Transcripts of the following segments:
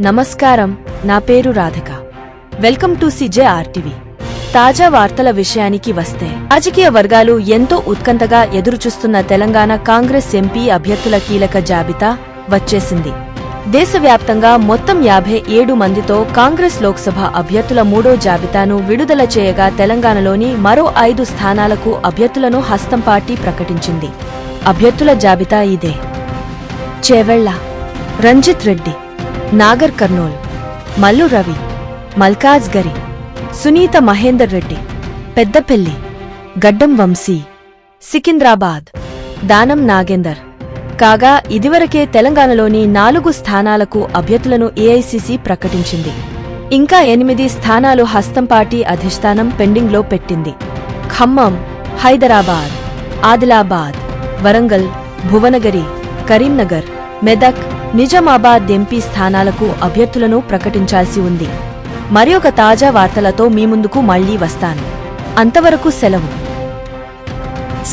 నమస్కారం, నా పేరు రాధిక. Welcome to CJRTV. తాజా వార్తల విషయానికి వస్తే, రాజకీయ వర్గాలు ఎంతో ఉత్కంఠగా ఎదురుచూస్తున్న తెలంగాణ కాంగ్రెస్ ఎంపీ అభ్యర్థుల కీలక జాబితా వచ్చేసింది. దేశవ్యాప్తంగా మొత్తం 57 మందితో కాంగ్రెస్ లోక్సభ అభ్యర్థుల మూడో జాబితాను విడుదల చేయగా తెలంగాణలోని మరో 5 స్థానాలకు అభ్యర్థులను హస్తం పార్టీ ప్రకటించింది. అభ్యర్థుల జాబితా ఇదే: చేవెళ్ల రంజిత్ రెడ్డి, నాగర్ కర్నూల్ మల్లు రవి, మల్కాజ్గిరి సునీత మహేందర్ రెడ్డి, పెద్దపెల్లి గడ్డం వంశీ, సికింద్రాబాద్ దానం నాగేందర్. కాగా ఇదివరకే తెలంగాణలోని 4 స్థానాలకు అభ్యర్థులను ఏఐసీసీ ప్రకటించింది. ఇంకా 8 స్థానాలు హస్తం పార్టీ అధిష్టానం పెండింగ్లో పెట్టింది. ఖమ్మం, హైదరాబాద్, ఆదిలాబాద్, వరంగల్, భువనగిరి, కరీంనగర్, మెదక్, నిజామాబాద్ ఎంపీ స్థానాలకు అభ్యర్థులను ప్రకటించాల్సి ఉంది. మరొక తాజా వార్తలతో మీ ముందుకు మళ్లీ వస్తాను. అంతవరకు సెలవు.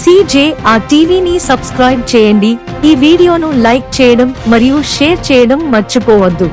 CJRTVని సబ్స్క్రైబ్ చేయండి. ఈ వీడియోను లైక్ చేయడం మరియు షేర్ చేయడం మర్చిపోవద్దు.